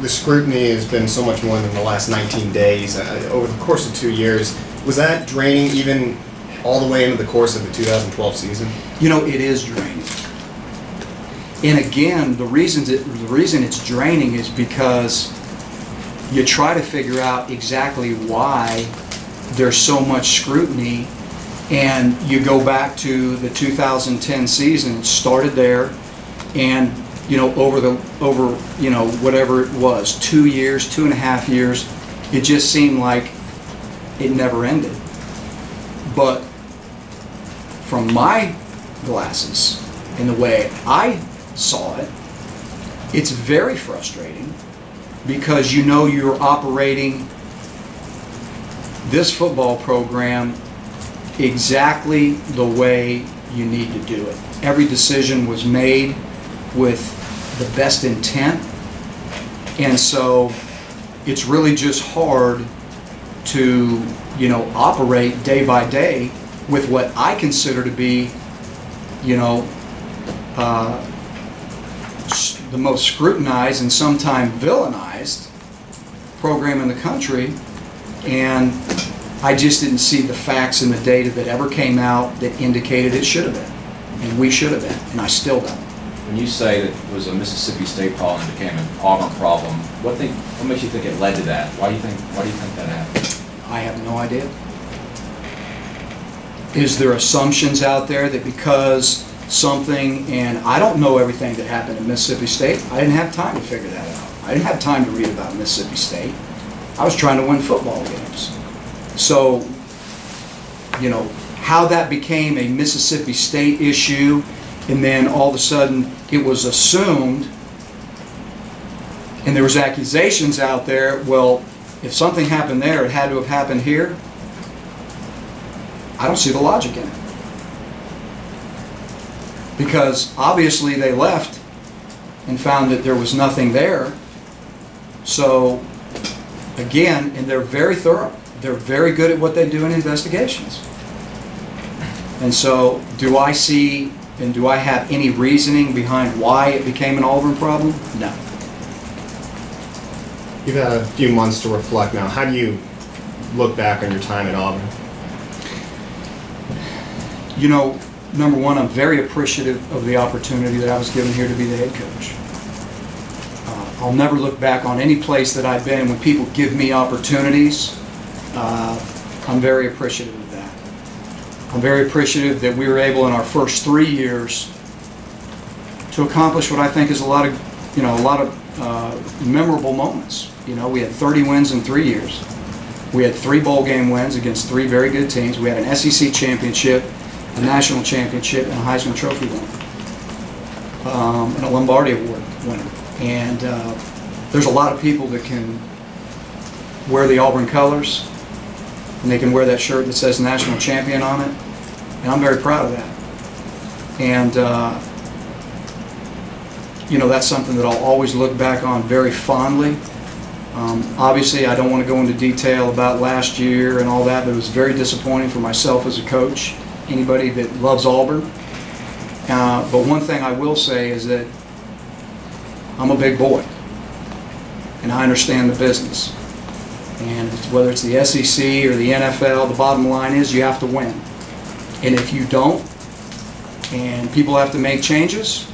The scrutiny has been so much more than the last 19 days. Over the course of 2 years, was that draining even all the way into the course of the 2012 season? It is draining. And again, the reason it's draining is because you try to figure out exactly why there's so much scrutiny, and you go back to the 2010 season. It started there, and over whatever it was, 2 years, 2.5 years, it just seemed like it never ended. But from my glasses, in the way I saw it, it's very frustrating because you're operating this football program exactly the way you need to do it. Every decision was made with the best intent, and so it's really just hard to operate day by day with what I consider to be the most scrutinized and sometimes villainized program in the country, and I just didn't see the facts and the data that ever came out that indicated it should have been, and we should have been, and I still don't. When you say that it was a Mississippi State problem and became an Auburn problem, what makes you think it led to that? Why do you think that happened? I have no idea. Is there assumptions out there that because something, and I don't know everything that happened at Mississippi State. I didn't have time to figure that out. I didn't have time to read about Mississippi State. I was trying to win football games. So, how that became a Mississippi State issue, and then all of a sudden it was assumed, and there was accusations out there, well, if something happened there, it had to have happened here. I don't see the logic in it. Because obviously they left and found that there was nothing there. So again, and they're very thorough. They're very good at what they do in investigations. And so do I see and do I have any reasoning behind why it became an Auburn problem? No. You've had a few months to reflect now. How do you look back on your time at Auburn? Number one, I'm very appreciative of the opportunity that I was given here to be the head coach. I'll never look back on any place that I've been. When people give me opportunities, I'm very appreciative of that. I'm very appreciative that we were able in our first 3 years to accomplish what I think is a lot of memorable moments. We had 30 wins in 3 years. We had 3 bowl game wins against 3 very good teams. We had an SEC championship, a national championship, and a Heisman Trophy winner, and a Lombardi Award winner. And there's a lot of people that can wear the Auburn colors, and they can wear that shirt that says national champion on it, and I'm very proud of that. And that's something that I'll always look back on very fondly. Obviously, I don't want to go into detail about last year and all that, but it was very disappointing for myself as a coach. Anybody that loves Auburn. But one thing I will say is that I'm a big boy, and I understand the business. And whether it's the SEC or the NFL, the bottom line is you have to win. And if you don't, and people have to make changes,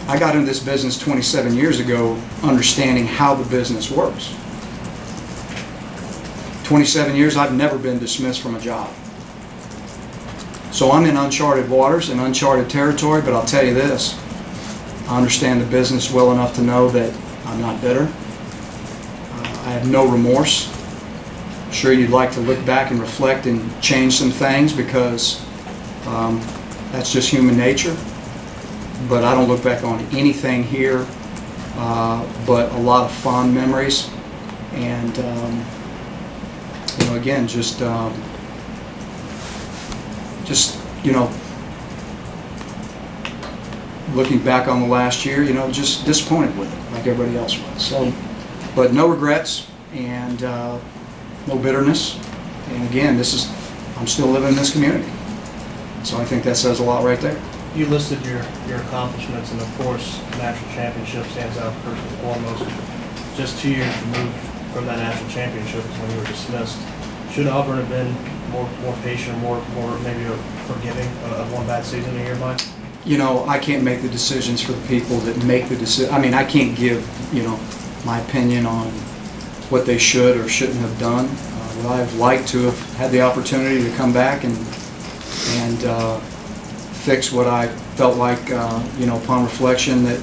I got into this business 27 years ago understanding how the business works. 27 years, I've never been dismissed from a job. So I'm in uncharted waters and uncharted territory, but I'll tell you this, I understand the business well enough to know that I'm not bitter. I have no remorse. I'm sure you'd like to look back and reflect and change some things because that's just human nature. But I don't look back on anything here but a lot of fond memories. And, again, just looking back on the last year, just disappointed with it, like everybody else was. So, but no regrets and no bitterness. And again, I'm still living in this community. So I think that says a lot right there. You listed your accomplishments, and of course, national championship stands out first and foremost. Just 2 years removed from that national championship is when you were dismissed. Should Auburn have been more patient, more maybe forgiving of one bad season in your mind? You know, I can't make the decisions for the people that make the decision. I mean, I can't give, you know, my opinion on what they should or shouldn't have done. Would I have liked to have had the opportunity to come back and fix what I felt like, you know, upon reflection that,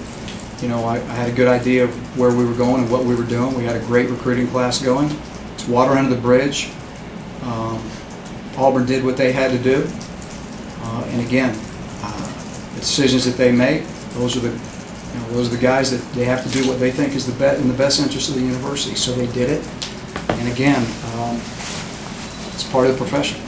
you know, I had a good idea of where we were going and what we were doing. We had a great recruiting class going. It's water under the bridge. Auburn did what they had to do. And again, the decisions that they make, those are the guys that they have to do what they think is in the best interest of the university. So they did it. And again, it's part of the profession.